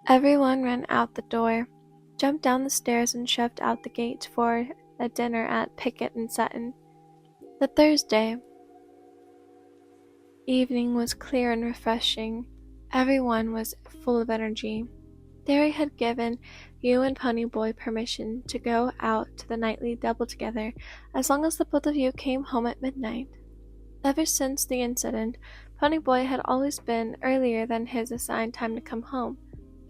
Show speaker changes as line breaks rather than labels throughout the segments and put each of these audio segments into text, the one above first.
Everyone ran out the door, jumped down the stairs, and shoved out the gate for a dinner at Picket and Sutton. The Thursday evening was clear and refreshing. Everyone was full of energy. Derry had given you and Ponyboy permission to go out to the nightly double together as long as the both of you came home at midnight. Ever since the incident, Ponyboy had always been earlier than his assigned time to come home.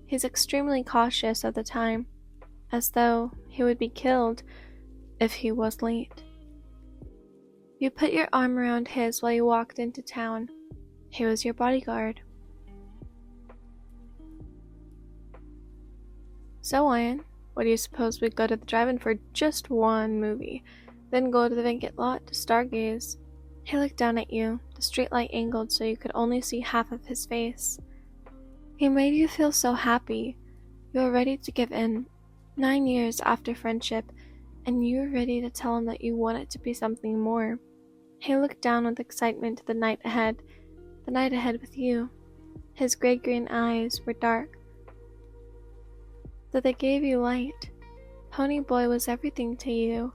He's extremely cautious of the time, as though he would be killed if he was late. You put your arm around his while you walked into town. He was your bodyguard. So, Ian, what do you suppose we'd go to the drive-in for just one movie, then go to the vacant lot to stargaze? He looked down at you, the streetlight angled so you could only see half of his face. He made you feel so happy. You were ready to give in. 9 years after friendship, and you were ready to tell him that you wanted to be something more. He looked down with excitement to the night ahead with you. His gray-green eyes were dark, though they gave you light. Ponyboy was everything to you.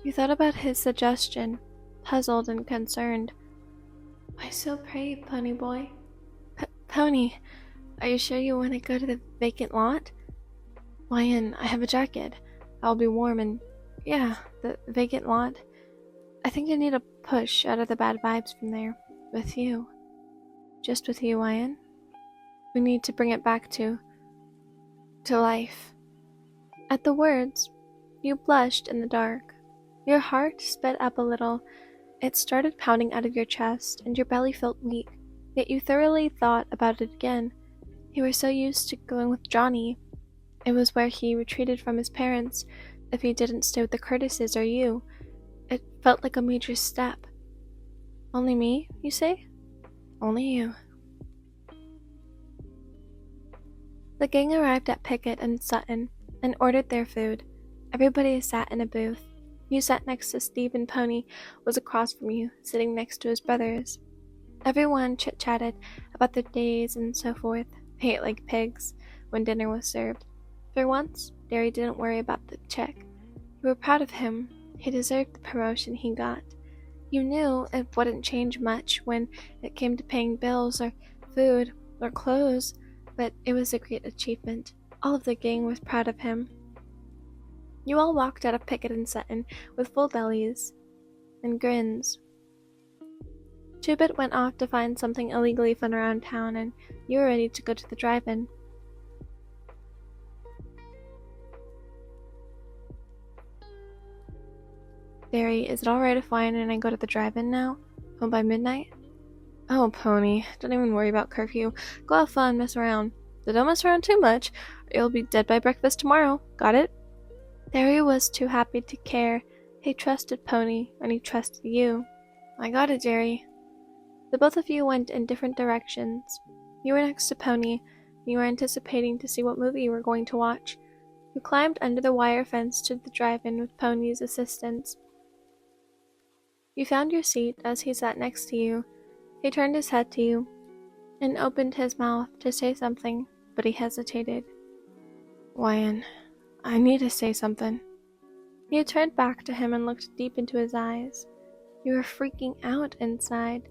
You thought about his suggestion, puzzled and concerned. Why so brave, Ponyboy? Pony, are you sure you want to go to the vacant lot? Lion, I have a jacket. I'll be warm and... yeah, the vacant lot. I think I need a push out of the bad vibes from there. With you. Just with you, Ian. We need to bring it back to life. At the words, you blushed in the dark. Your heart sped up a little. It started pounding out of your chest, and your belly felt weak, yet you thoroughly thought about it again. You were so used to going with Johnny. It was where he retreated from his parents if he didn't stay with the Curtises or you. It felt like a major step. Only me, you say? Only you. The gang arrived at Picket and Sutton and ordered their food. Everybody sat in a booth. You sat next to Steve, and Pony was across from you, sitting next to his brothers. Everyone chit-chatted about their days and so forth, ate like pigs when dinner was served. For once, Derry didn't worry about the check. You were proud of him. He deserved the promotion he got. You knew it wouldn't change much when it came to paying bills or food or clothes, but it was a great achievement. All of the gang was proud of him. You all walked out of Picket and Sutton with full bellies and grins. Two-Bit went off to find something illegally fun around town, and you were ready to go to the drive-in. Derry, is it alright if Lion and I go to the drive-in now? Home by midnight? Oh, Pony, don't even worry about curfew. Go have fun, mess around. But don't mess around too much, or you'll be dead by breakfast tomorrow. Got it? Derry was too happy to care. He trusted Pony, and he trusted you. I got it, Derry. The both of you went in different directions. You were next to Pony, and you were anticipating to see what movie you were going to watch. You climbed under the wire fence to the drive-in with Pony's assistance. You found your seat as he sat next to you. He turned his head to you and opened his mouth to say something, but he hesitated. Lion, I need to say something. You turned back to him and looked deep into his eyes. You were freaking out inside,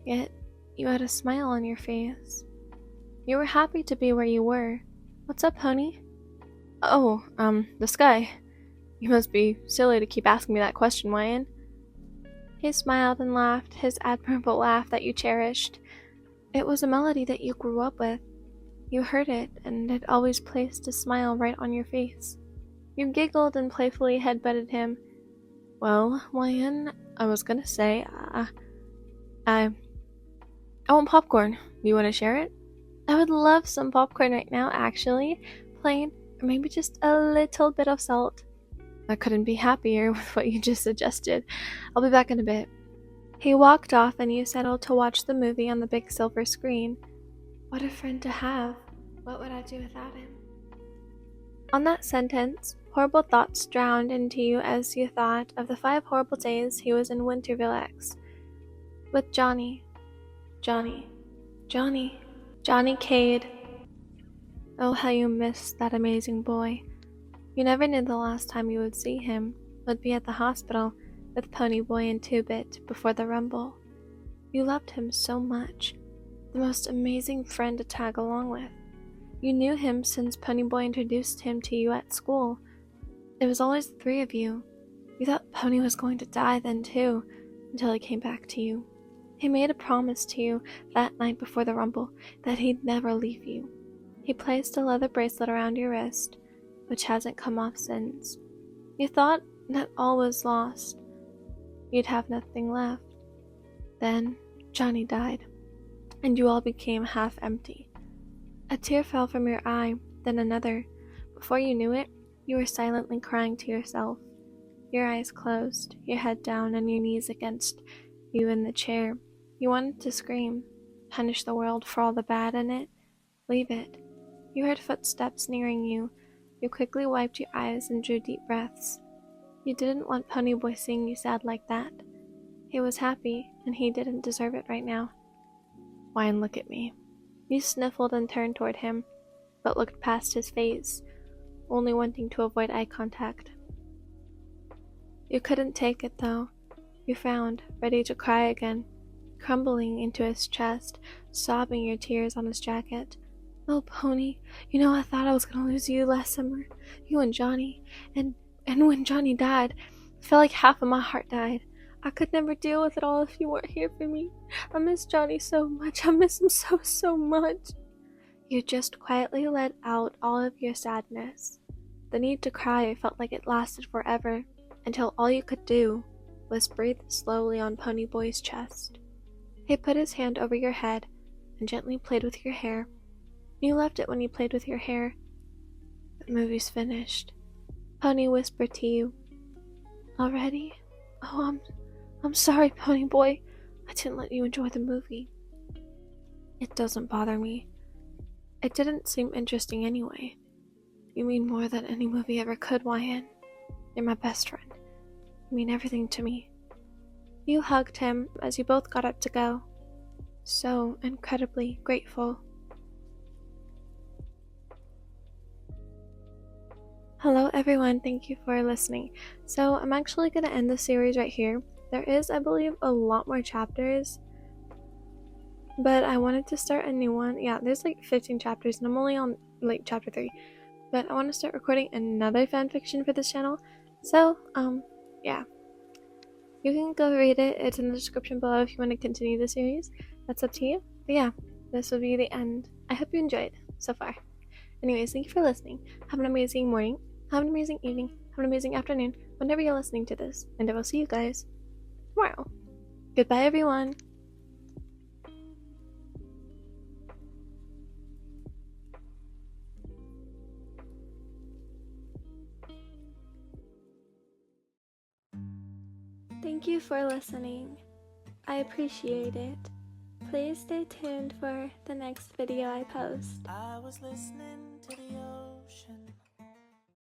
yet you had a smile on your face. You were happy to be where you were. What's up, Pony? Oh, the sky. You must be silly to keep asking me that question, Lion. He smiled and laughed, his admirable laugh that you cherished. It was a melody that you grew up with. You heard it, and it always placed a smile right on your face. You giggled and playfully headbutted him. Well, Lion, I was gonna say, I want popcorn. You want to share it? I would love some popcorn right now, actually. Plain, or maybe just a little bit of salt. I couldn't be happier with what you just suggested. I'll be back in a bit. He walked off and you settled to watch the movie on the big silver screen. What a friend to have. What would I do without him? On that sentence, horrible thoughts drowned into you as you thought of the 5 horrible days he was in Winterville X. With Johnny Cade. Oh, how you missed that amazing boy. You never knew the last time you would see him would be at the hospital with Ponyboy and Two-Bit before the rumble. You loved him so much. The most amazing friend to tag along with. You knew him since Ponyboy introduced him to you at school. It was always the three of you. You thought Pony was going to die then too, until he came back to you. He made a promise to you that night before the rumble that he'd never leave you. He placed a leather bracelet around your wrist, which hasn't come off since. You thought that all was lost. You'd have nothing left. Then Johnny died, and you all became half empty. A tear fell from your eye, then another. Before you knew it, you were silently crying to yourself. Your eyes closed, your head down, and your knees against you in the chair. You wanted to scream, punish the world for all the bad in it, leave it. You heard footsteps nearing you. You quickly wiped your eyes and drew deep breaths. You didn't want Ponyboy seeing you sad like that. He was happy, and he didn't deserve it right now. Why, and look at me. You sniffled and turned toward him, but looked past his face, only wanting to avoid eye contact. You couldn't take it, though. You frowned, ready to cry again, crumbling into his chest, sobbing your tears on his jacket. Oh, Pony, you know I thought I was going to lose you last summer, you and Johnny, and when Johnny died, I felt like half of my heart died. I could never deal with it all if you weren't here for me. I miss Johnny so much. I miss him so much. You just quietly let out all of your sadness. The need to cry felt like it lasted forever, until all you could do was breathe slowly on Ponyboy's chest. He put his hand over your head and gently played with your hair. You loved it when he played with your hair. The movie's finished. Pony whispered to you. Already? Oh, I'm sorry, Ponyboy. I didn't let you enjoy the movie. It doesn't bother me. It didn't seem interesting anyway. You mean more than any movie ever could, Wyan. You're my best friend. You mean everything to me. You hugged him as you both got up to go. So incredibly grateful. Hello everyone, thank you for listening. So I'm actually going to end the series right here. There is, I believe, a lot more chapters, but I wanted to start a new one. Yeah, there's like 15 chapters and I'm only on like chapter 3, but I want to start recording another fanfiction for this channel. So, yeah. You can go read it. It's in the description below if you want to continue the series. That's up to you. But yeah, this will be the end. I hope you enjoyed so far. Anyways, thank you for listening. Have an amazing morning. Have an amazing evening. Have an amazing afternoon whenever you're listening to this. And I will see you guys tomorrow. Goodbye, everyone. Thank you for listening. I appreciate it. Please stay tuned for the next video I post. I was listening to the